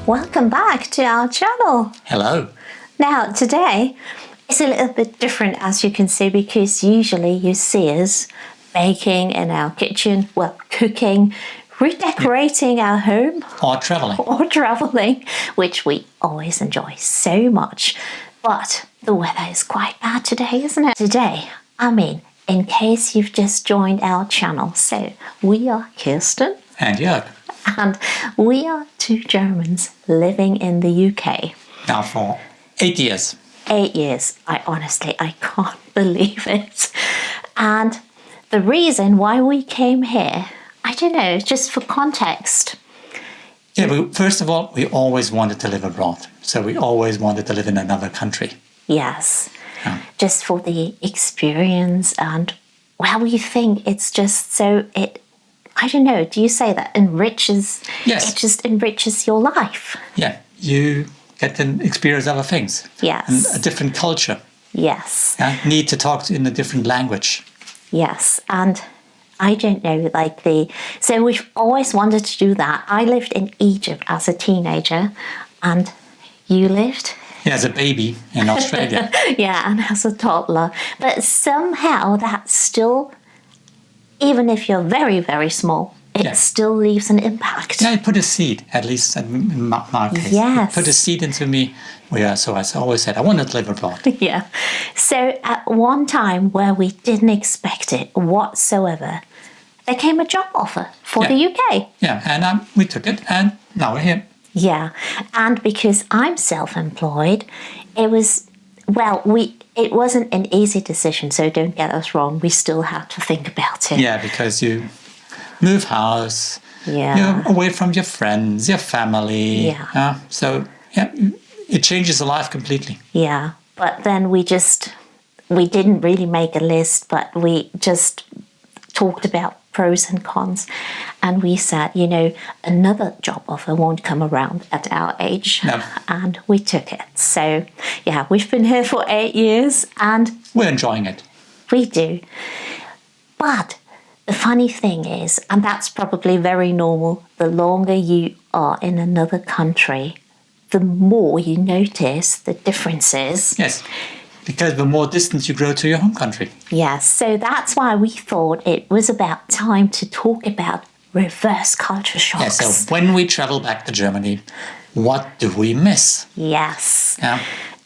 Welcome back to our channel. Hello. Now today it's a little bit different, as you can see, because usually you see us baking in our kitchen, well, cooking, redecorating our home. Or traveling. Which we always enjoy so much. But the weather is quite bad today, isn't it? Today, in case you've just joined our channel, so we are Kirsten and Jörg. And we are two Germans living in the UK. Now for 8 years. 8 years. I can't believe it. And the reason why we came here, I don't know, just for context. Yeah, but first of all, we always wanted to live abroad. So we always wanted to live in another country. Yes. Just for the experience, and well, we think it's just so I don't know, do you say that enriches? Yes. It just enriches your life. Yeah, you get to experience other things. Yes. And a different culture. Yes. Need to talk in a different language. Yes, and I don't know, so we've always wanted to do that. I lived in Egypt as a teenager, and you lived? Yeah, as a baby in Australia. Yeah, and as a toddler. But somehow that still, even if you're very, very small, it still leaves an impact. Yeah, it put a seed, at least in my case. Yes. It put a seed into me. So I always said, I wanted to live abroad. Yeah. So at one time where we didn't expect it whatsoever, there came a job offer for the UK. Yeah, and we took it, and now we're here. Yeah, and because I'm self-employed, it wasn't an easy decision, so don't get us wrong, we still had to think about it. Yeah, because you move house, you're away from your friends, your family. Yeah. It changes the life completely. Yeah, but then we didn't really make a list, but we just talked about pros and cons, and we said, another job offer won't come around at our age. No. And we took it. So yeah, we've been here for 8 years and we're enjoying it. We do. But the funny thing is, and that's probably very normal, the longer you are in another country, the more you notice the differences. Yes. Because the more distance you grow to your home country. Yes, so that's why we thought it was about time to talk about reverse culture shocks. Yeah, so when we travel back to Germany, what do we miss? Yes. Yeah.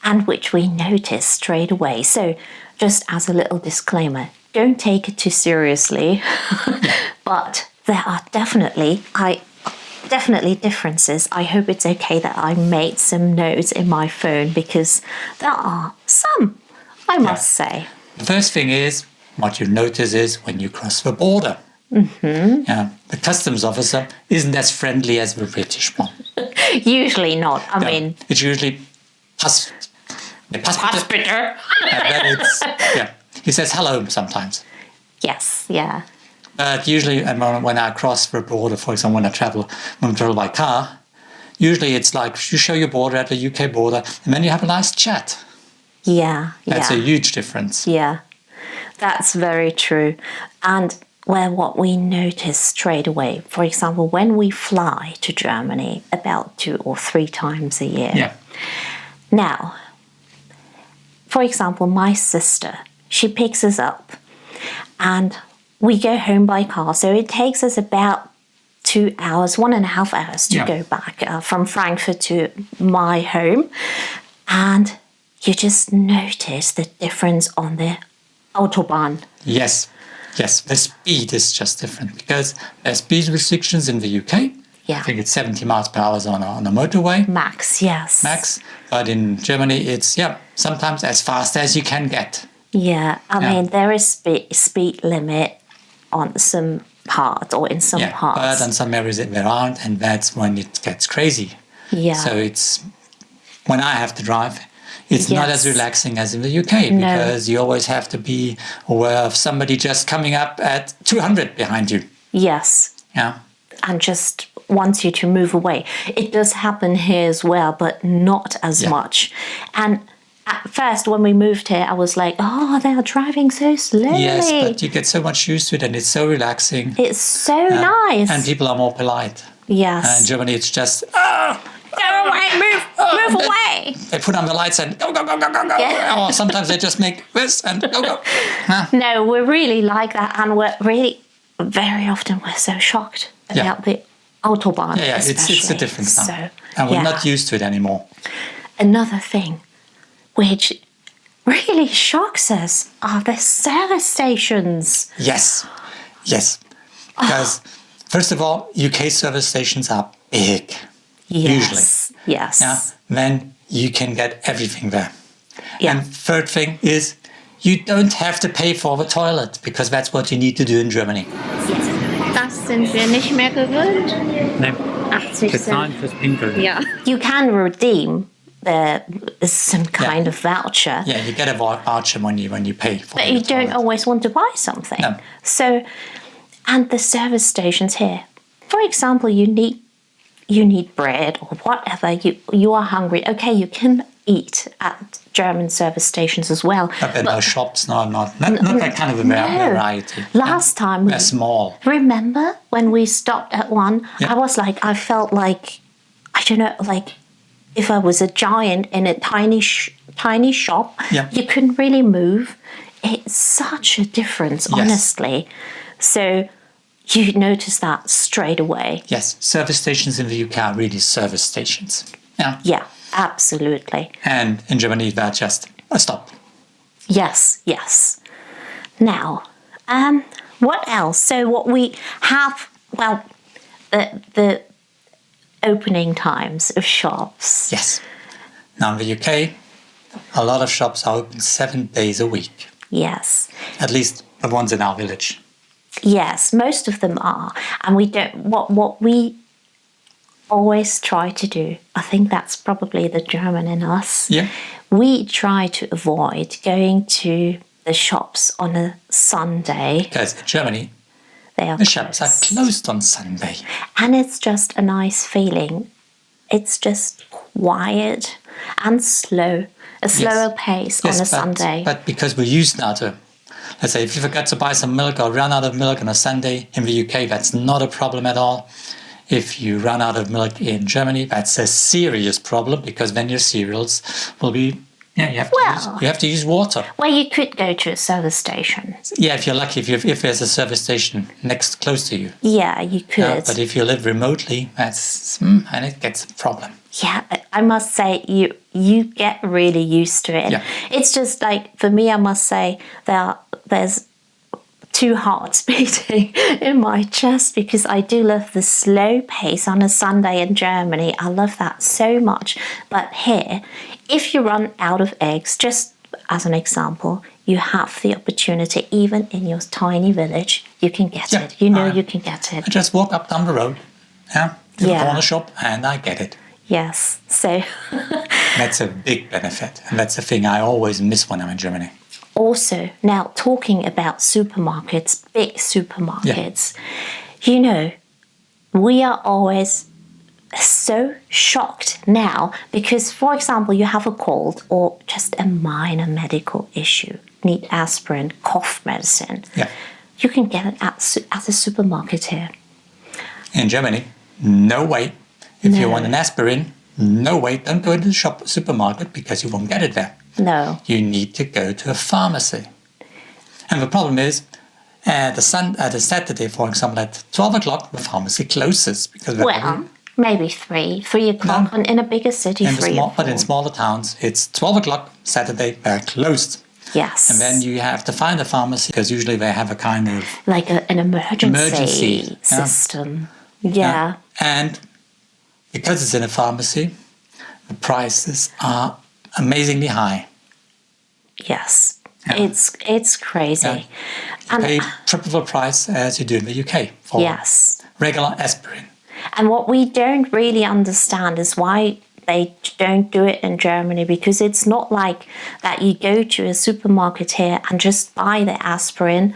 And which we notice straight away. So just as a little disclaimer, don't take it too seriously. But there are definitely differences. I hope it's okay that I made some notes in my phone, because there are some, I must say. The first thing is, what you notice is when you cross the border. Mm-hmm. Yeah, the customs officer isn't as friendly as the British one. Usually not. I mean, it's usually pass bitte. And then he says hello sometimes. Yes, yeah. But usually, when I cross the border, for example, when I travel by car, usually it's like you show your border at the UK border, and then you have a nice chat. Yeah, That's a huge difference. Yeah, that's very true. And what we notice straight away, for example, when we fly to Germany about 2 or 3 times a year. Yeah. Now, for example, my sister, she picks us up, and we go home by car, so it takes us about 2 hours, 1.5 hours to go back from Frankfurt to my home. And you just notice the difference on the Autobahn. Yes, the speed is just different, because there's speed restrictions in the UK. Yeah. I think it's 70 miles per hour on a motorway. Max, yes. Max. But in Germany, it's, sometimes as fast as you can get. Yeah, I mean, there is speed limit on some parts, or in some parts. But on some areas there aren't, and that's when it gets crazy. Yeah. So it's, when I have to drive, it's not as relaxing as in the UK, because you always have to be aware of somebody just coming up at 200 behind you. Yes. Yeah. And just wants you to move away. It does happen here as well, but not as much. And at first, when we moved here, I was like, oh, they are driving so slowly. Yes, but you get so much used to it, and it's so relaxing. It's so nice. And people are more polite. Yes. In Germany, it's just, move away. They put on the lights and go, go, go, go, go, go. Yeah. Or sometimes they just make this and go, go. Huh? No, we're really like that, and we're really, very often we're so shocked about the Autobahn. Yeah, it's a difference now. So, and we're not used to it anymore. Another thing which really shocks us are the service stations. Yes. Because, first of all, UK service stations are big. Usually. Yes. Yeah. Then you can get everything there. Yeah. And third thing is, you don't have to pay for the toilet, because that's what you need to do in Germany. Das sind wir nicht mehr gewöhnt. No. 80 Bezahlen fürs Pinkeln. Yeah. You can redeem some kind of voucher. Yeah, you get a voucher when you pay for it. But you don't always want to buy something. No. So, and the service stations here, for example, you need bread or whatever, you are hungry. Okay, you can eat at German service stations as well. But there are shops, not that kind of a variety. Last time they're small. Remember when we stopped at one? Yeah. I felt like, I don't know, like if I was a giant in a tiny shop. Yeah. You couldn't really move. It's such a difference, honestly. So you notice that straight away. Yes, service stations in the UK are really service stations. Yeah. Yeah, absolutely. And in Germany, they're just a stop. Yes. Now, what else? So what we have, well, the opening times of shops. Yes. Now in the UK, a lot of shops are open 7 days a week. Yes. At least the ones in our village. Yes, most of them are. And we don't, what we always try to do, I think that's probably the German in us. Yeah. We try to avoid going to the shops on a Sunday. Because in Germany, They are the shops are closed. closed on Sunday. And it's just a nice feeling. It's just quiet and slow. A slower pace on a Sunday. But because we're used now to, let's say, if you forget to buy some milk or run out of milk on a Sunday in the UK, that's not a problem at all. If you run out of milk in Germany, that's a serious problem, because then your cereals will be, you have to use water. Well, you could go to a service station. Yeah, if you're lucky, if there's a service station close to you. Yeah, you could. But if you live remotely, and it gets a problem. Yeah, I must say you get really used to it. Yeah. It's just like, for me, I must say there's two hearts beating in my chest, because I do love the slow pace on a Sunday in Germany. I love that so much. But here, if you run out of eggs, just as an example, you have the opportunity, even in your tiny village, you can get it. You know you can get it. I just walk up down the road, to the corner shop, and I get it. Yes, so... That's a big benefit, and that's the thing I always miss when I'm in Germany. Also, now talking about supermarkets, big supermarkets, we are always so shocked now because, for example, you have a cold or just a minor medical issue, need aspirin, cough medicine. Yeah. You can get it at the supermarket here. In Germany, no way. If you want an aspirin, no way. Don't go into the supermarket, because you won't get it there. No. You need to go to a pharmacy. And the problem is, at a Saturday, for example, at 12 o'clock, the pharmacy closes. Because maybe 3 o'clock in a bigger city. But in smaller towns, it's 12 o'clock Saturday, they're closed. Yes. And then you have to find a pharmacy, because usually they have a kind of... like an emergency system. Yeah. And because it's in a pharmacy, the prices are amazingly high. Yes. Yeah. It's crazy. Yeah. You pay triple the price as you do in the UK for regular aspirin. And what we don't really understand is why they don't do it in Germany, because it's not like that you go to a supermarket here and just buy the aspirin.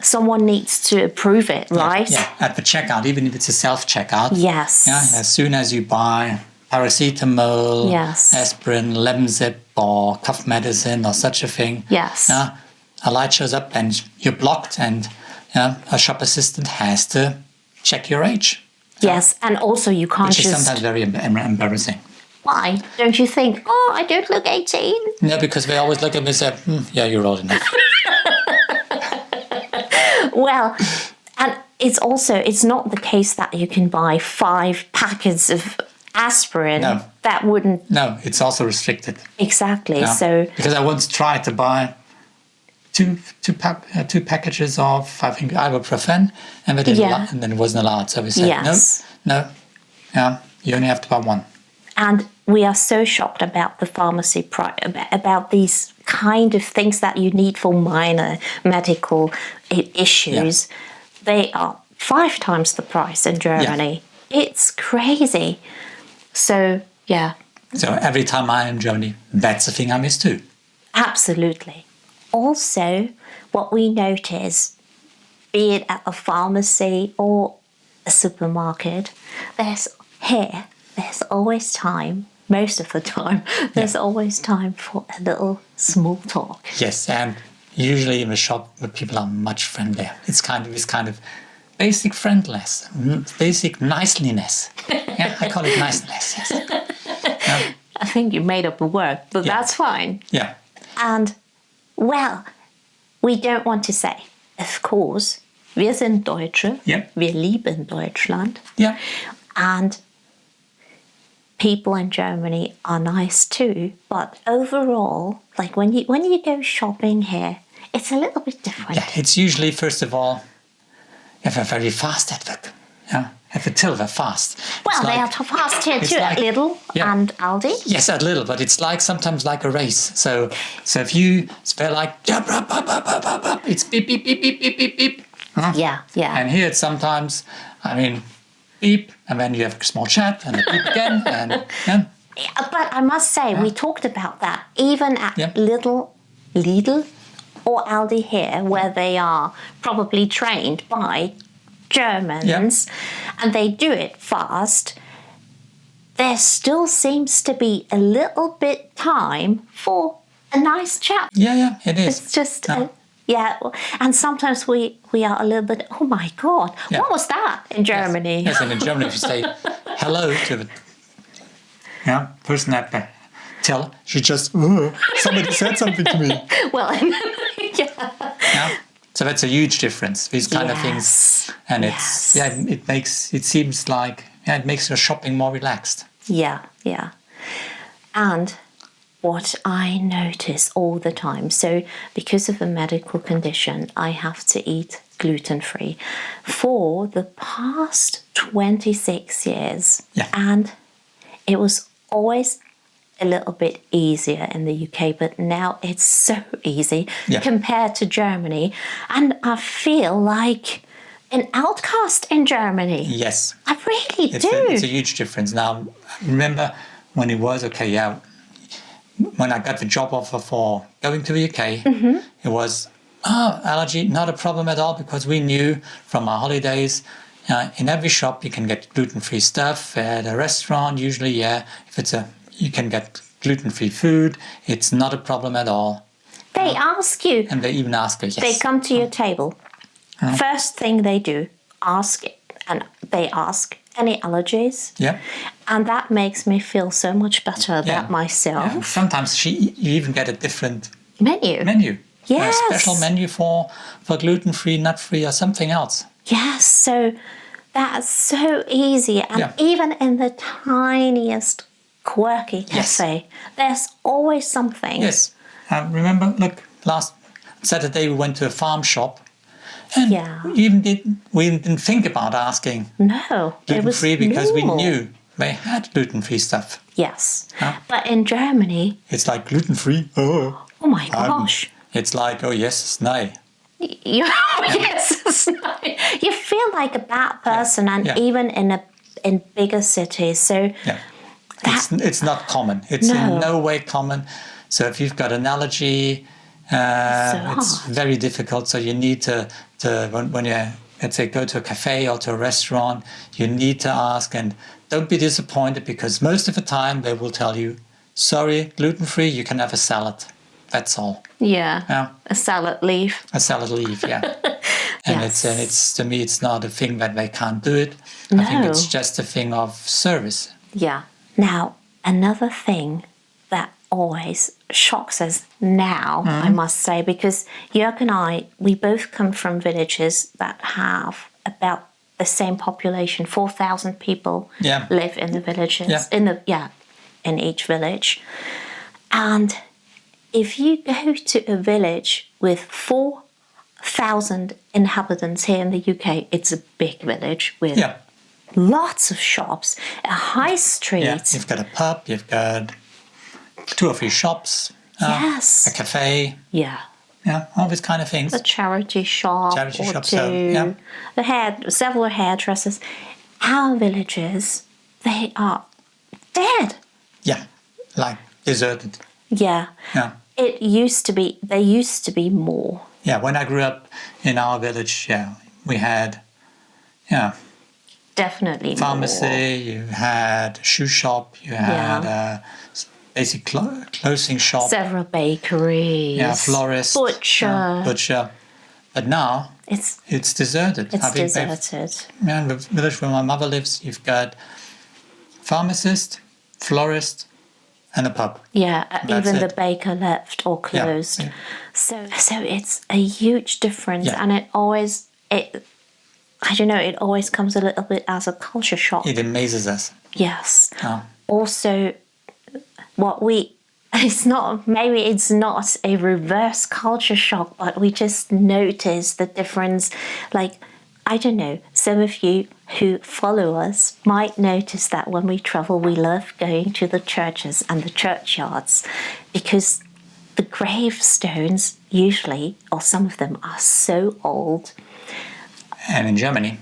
Someone needs to approve it, right? Yeah, at the checkout, even if it's a self-checkout. Yes. Yeah, as soon as you buy paracetamol, aspirin, Lemsip, or cough medicine, or such a thing. Yes. A light shows up and you're blocked, and a shop assistant has to check your age. Yes, and also you can't which is sometimes very embarrassing. Why? Don't you think, oh, I don't look 18? No, because they always look at me and say, yeah, you're old enough. Well, and it's not the case that you can buy 5 packets of aspirin. No. That wouldn't. No, it's also restricted. Exactly. Yeah. So. Because I once tried to buy two packages of, I think, ibuprofen, and they didn't and then it wasn't allowed. So we said, no, you only have to buy 1. And we are so shocked about the pharmacy about these kind of things that you need for minor medical issues. Yeah. They are 5 times the price in Germany. Yeah. It's crazy. So, yeah. So every time I'm in Germany, that's the thing I miss too. Absolutely. Also, what we notice, be it at a pharmacy or a supermarket, there's always time, most of the time, there's always time for a little small talk. Yes, and usually in the shop, the people are much friendlier. It's kind of basic friendliness, basic niceliness. Yeah, I call it niceliness, yes. I think you made up a word, but that's fine. Yeah. And, well, we don't want to say, of course, wir sind Deutsche, wir lieben Deutschland. Yeah. And people in Germany are nice too, but overall, like when you go shopping here, it's a little bit different. Yeah, it's usually, first of all, if they're very fast at it. Yeah, at the till they're fast. Well, they are fast here too, at Lidl and Aldi. Yes, at Lidl, but it's like sometimes like a race. So if they're like, it's beep, beep, beep, beep, beep, beep, beep. Huh? Yeah. And here it's sometimes, beep, and then you have a small chat, and a beep again, and But I must say, we talked about that even at Lidl or Aldi here, where they are probably trained by Germans, and they do it fast. There still seems to be a little bit time for a nice chat. Yeah, it is. It's just. And sometimes we are a little bit, oh my God, what was that in Germany? Yes, and in Germany if you say hello to the person at the till, she just, somebody said something to me. Well, So that's a huge difference, these kind of things. And it seems like, it makes your shopping more relaxed. Yeah. And what I notice all the time, so because of a medical condition, I have to eat gluten-free for the past 26 years. Yeah. And it was always a little bit easier in the UK, but now it's so easy compared to Germany. And I feel like an outcast in Germany. Yes. I really do. It's a huge difference. Now, remember when it was, when I got the job offer for going to the UK, it was, allergy, not a problem at all, because we knew from our holidays, in every shop you can get gluten-free stuff. At a restaurant, usually, you can get gluten-free food. It's not a problem at all. They ask you. And they even ask you, yes. They come to your table. First thing they do, they ask any allergies. Yeah. And that makes me feel so much better about myself. Yeah. Sometimes you even get a different menu. Yes. A special menu for gluten-free, nut-free, or something else. Yes, so that's so easy. And even in the tiniest quirky cafe, there's always something. Yes. Remember, look, last Saturday we went to a farm shop. And we didn't think about asking gluten-free because we knew they had gluten-free stuff. Yes. But in Germany... It's like gluten-free. Oh my gosh. It's like, yes, snai. Yes, snai. You feel like a bad person, and even in bigger cities. So it's not common. It's in no way common. So if you've got an allergy... it's very difficult. So you need to when you, let's say, go to a cafe or to a restaurant, you need to ask, and don't be disappointed, because most of the time they will tell you, sorry, gluten-free, you can have a salad. That's all. Yeah. A salad leaf. A salad leaf, yeah. And it's to me, it's not a thing that they can't do it. No. I think it's just a thing of service. Yeah. Now, another thing that always shocks us now, I must say, because Jörg and I, we both come from villages that have about the same population, 4,000 people live in the villages, in each village. And if you go to a village with 4,000 inhabitants here in the UK, it's a big village with lots of shops, a high street. Yeah, you've got a pub, you've got 2 or 3 shops, yes, a cafe. Yeah. Yeah, all these kind of things. A charity shop or two. So, several hairdressers. Our villages, they are dead. Yeah, like deserted. Yeah. Yeah. There used to be more. Yeah, when I grew up in our village, we had, definitely pharmacy, more. you had a shoe shop, you had a basic clothing shop. Several bakeries. Yeah, florist. Butcher. But now it's deserted. It's deserted. In the village where my mother lives, you've got pharmacist, florist, and a pub. Yeah, even the baker left or closed. Yeah. So it's a huge difference, and it always comes a little bit as a culture shock. It amazes us. Yes. Oh. Also, it's not a reverse culture shock, but we just notice the difference. Like, I don't know, some of you who follow us might notice that when we travel, we love going to the churches and the churchyards because the gravestones usually, or some of them, are so old. And in Germany,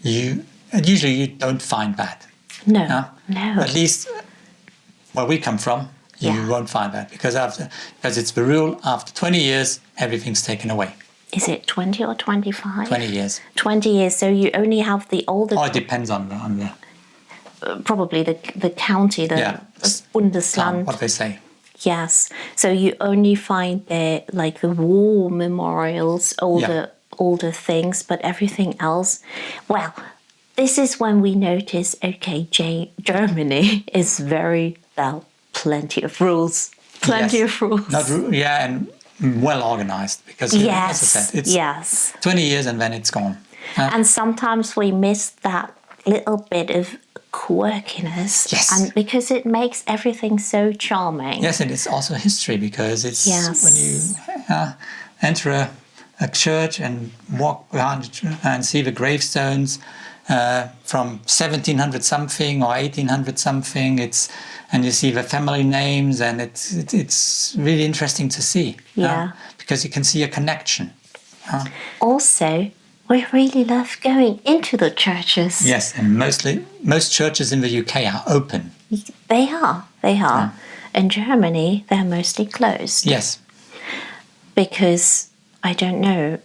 you don't find that. No. At least where we come from, you won't find that because it's the rule. After 20 years, everything's taken away. Is it 20 or 25? 20 years. 20 years. So you only have the older. Oh, it depends on the probably the county, the Bundesland. What they say. Yes. So you only find the war memorials, older things, but everything else. Well, this is when we notice. Okay, Germany is very plenty of rules. Of rules. And well organized because, as I said, it's 20 years and then it's gone. And sometimes we miss that little bit of quirkiness, and because it makes everything so charming. Yes, and it's also history because it's when you enter a church and walk behind and see the gravestones from 1700 something or 1800 something. And you see the family names, and it's really interesting to see. Because you can see a connection. Also, we really love going into the churches. Yes, and most churches in the UK are open. They are. Yeah. In Germany, they're mostly closed. Yes. Because, I don't know,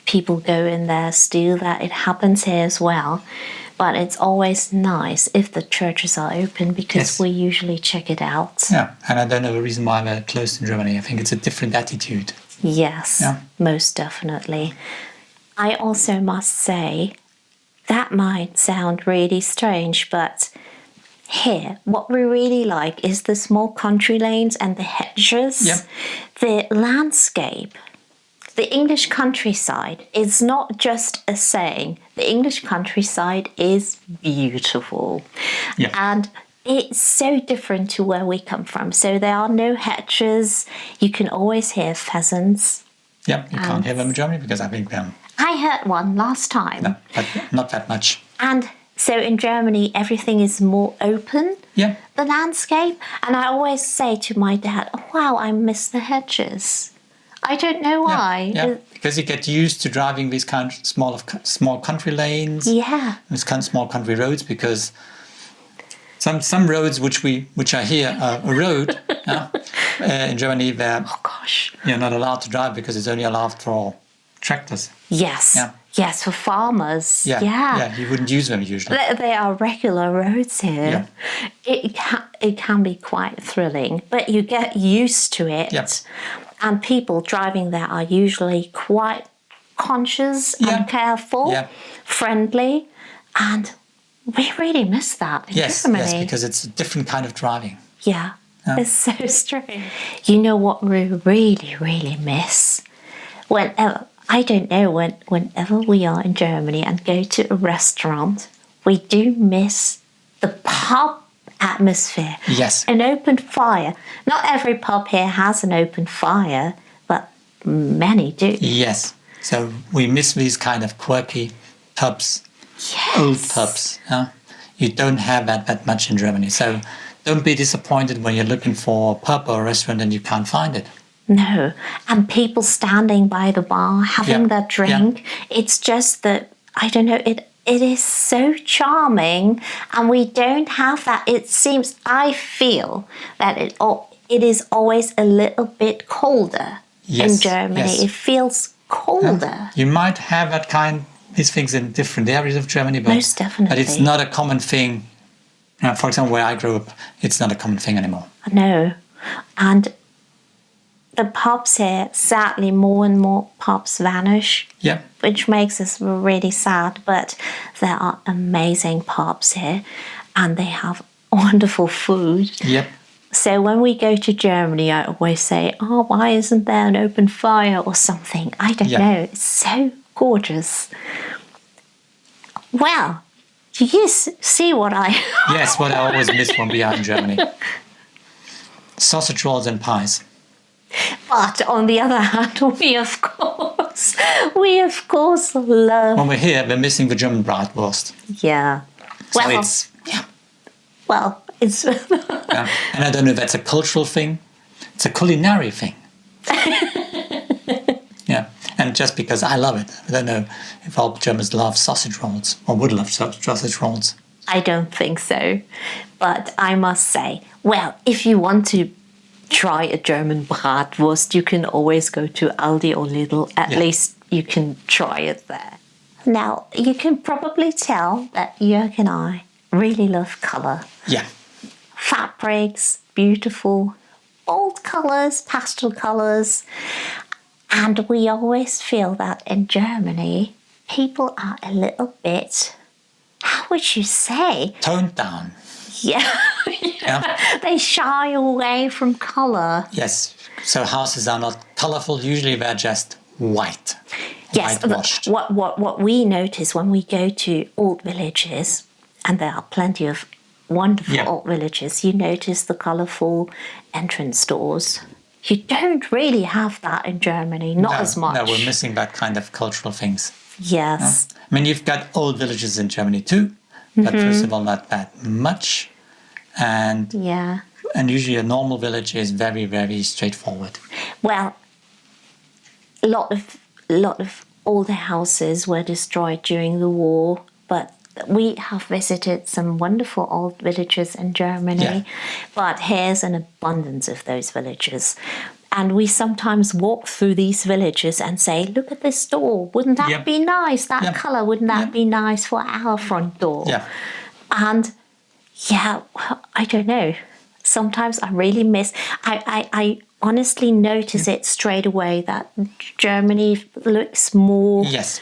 people go in there still. That it happens here as well. But it's always nice if the churches are open because we usually check it out. Yeah, and I don't know the reason why they're closed in Germany. I think it's a different attitude. Yes, most definitely. I also must say, that might sound really strange, but here, what we really like is the small country lanes and the hedges, the landscape. The English countryside is not just a saying. The English countryside is beautiful. Yeah. And it's so different to where we come from. So there are no hedges. You can always hear pheasants. Yeah, you can't hear them in Germany because I think I heard one last time. No, but not that much. And so in Germany, everything is more open, the landscape. And I always say to my dad, oh, wow, I miss the hedges. I don't know why. Yeah, because you get used to driving these kind of small country lanes. Yeah. These kind of small country roads because some roads which are here a road in Germany you're not allowed to drive because it's only allowed for tractors. Yes. Yeah. Yes, for farmers. Yeah, you wouldn't use them usually. They are regular roads here. Yeah. It can be quite thrilling, but you get used to it. Yeah. And people driving there are usually quite conscious and careful, friendly, and We really miss that in Germany. Yes, because it's a different kind of driving. Yeah, it's so strange. You know what we really, really miss? Whenever we are in Germany and go to a restaurant, we do miss the pub atmosphere. Yes. An open fire. Not every pub here has an open fire, but many do. Yes. So we miss these kind of quirky pubs, old pubs. You don't have that much in Germany. So don't be disappointed when you're looking for a pub or a restaurant and you can't find it. No. And people standing by the bar having their drink. It's just that, I don't know, it is so charming, and we don't have that. I feel that it is always a little bit colder in Germany. Yes. It feels colder. You might have these things in different areas of Germany, but, Most definitely. but it's not a common thing. For example, where I grew up, it's not a common thing anymore. No. And the pubs here, sadly, more and more pubs vanish. Yeah. Which makes us really sad, but there are amazing pubs here and they have wonderful food. Yep. So when we go to Germany, I always say, oh, why isn't there an open fire or something? I don't know. It's so gorgeous. Well, do you see what I... Yes, what I always miss when we are in Germany. Sausage rolls and pies. But on the other hand, we of course love... When we're here, we're missing the German bratwurst. Yeah. So Well, it's... And I don't know if that's a cultural thing. It's a culinary thing. And just because I love it, I don't know if all Germans love sausage rolls or would love sausage rolls. I don't think so. But I must say, well, if you want to try a German bratwurst, you can always go to Aldi or Lidl. At least you can try it there. Now, you can probably tell that Jörg and I really love colour. Yeah. Fabrics, beautiful, bold colours, pastel colours. And we always feel that in Germany, people are a little bit, how would you say? Toned down. Yeah. They shy away from colour. Yes. So houses are not colourful. Usually they're just white. Yes. Whitewashed. What we notice when we go to old villages, and there are plenty of wonderful old villages, you notice the colourful entrance doors. You don't really have that in Germany, not as much. No, we're missing that kind of cultural things. Yes. I mean, you've got old villages in Germany too, but first of all, not that much. And usually a normal village is very, very straightforward. Well, a lot of older houses were destroyed during the war, but we have visited some wonderful old villages in Germany, but here's an abundance of those villages. And we sometimes walk through these villages and say, look at this door, wouldn't that be nice? That colour, wouldn't that be nice for our front door? Yeah. And I don't know. Sometimes I really miss, I honestly notice it straight away that Germany looks more... Yes.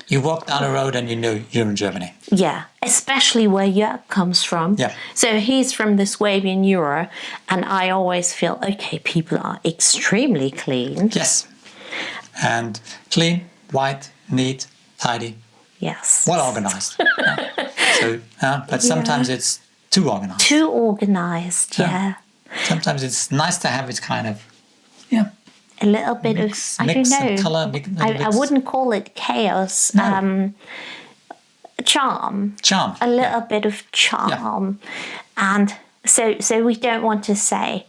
You walk down a road and you know you're in Germany. Yeah, especially where Jörg comes from. Yeah. So he's from the Swabian Euro, and I always feel, okay, people are extremely clean. Yes. And clean, white, neat, tidy. Yes. Well organised. But sometimes it's too organised. Too organised, yeah. Sometimes it's nice to have it kind of, a little bit mix, of, I don't know. Colour, I wouldn't call it chaos. No. Charm. Charm. A little bit of charm. And so we don't want to say,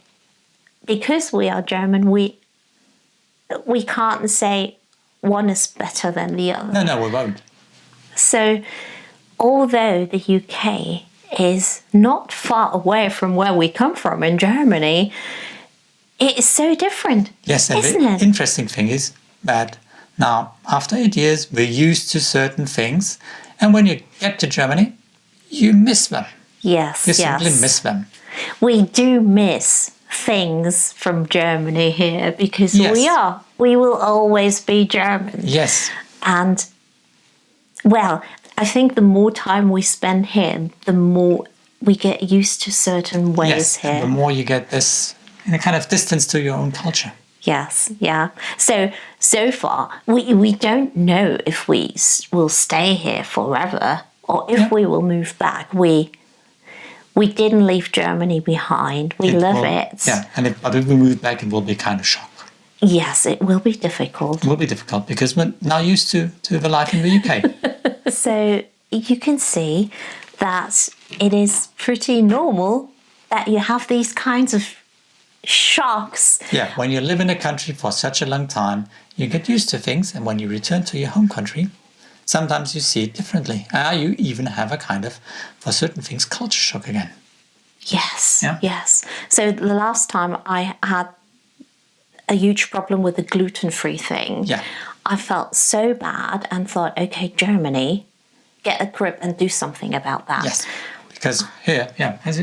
because we are German, we can't say one is better than the other. No, we won't. So although the UK is not far away from where we come from in Germany, it is so different. Yes, and isn't the it? interesting thing is that now, after 8 years, we're used to certain things, and when you get to Germany, you miss them. Yes, You simply miss them. We do miss things from Germany here because we will always be German. Yes. And, well, I think the more time we spend here, the more we get used to certain ways Yes, here. and the more you get this kind of distance to your own culture. Yes, yeah. So far, we don't know if we will stay here forever or if we will move back. We didn't leave Germany behind. We love it. Yeah, but if we move back, it will be kind of shock. Yes, it will be difficult. It will be difficult because we're now used to the life in the UK. So you can see that it is pretty normal that you have these kinds of shocks. Yeah, when you live in a country for such a long time, you get used to things, and when you return to your home country, sometimes you see it differently. You even have a kind of, for certain things, culture shock again. Yes, Yeah. yes. So the last time I had a huge problem with the gluten-free thing, Yeah. I felt so bad and thought, okay, Germany, get a grip and do something about that. Yes, because here,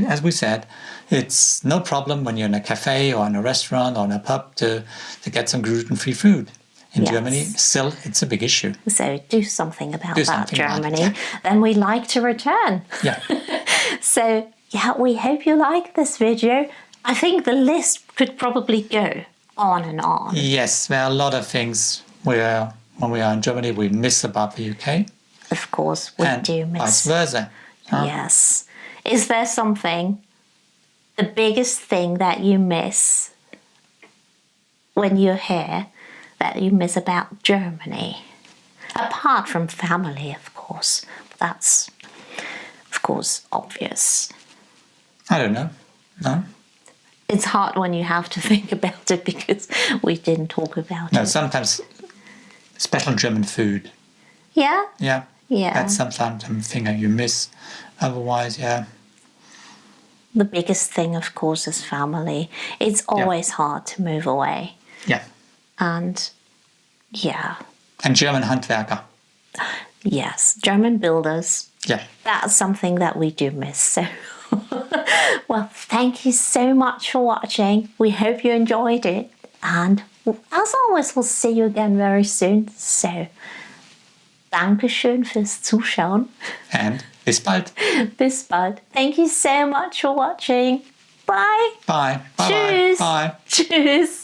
as we said, it's no problem when you're in a cafe or in a restaurant or in a pub to get some gluten-free food. In Yes. Germany, still, it's a big issue. So do something about that, something about it, Germany. yeah. Then we like to return. Yeah. So yeah, we hope you like this video. I think the list could probably go on and on. Yes, there are a lot of things when we are in Germany, we miss about the UK. Of course, we And do miss. vice versa. Yes. Is there something, the biggest thing that you miss when you're here, that you miss about Germany? Apart from family, of course. That's, of course, obvious. I don't know. No? It's hard when you have to think about it because we didn't talk about No, it. sometimes special German food. Yeah? Yeah. Yeah. That's sometimes something that you miss. Otherwise, yeah. The biggest thing, of course, is family. It's always hard to move away. Yeah. And yeah, And German Handwerker. yes, German builders. Yeah. That's something that we do miss. So, well, thank you so much for watching. We hope you enjoyed it. And as always, we'll see you again very soon. So, Dankeschön fürs Zuschauen. And bis bald. Bis bald. Thank you so much for watching. Bye. Bye. Bye. Tschüss. Bye. Tschüss.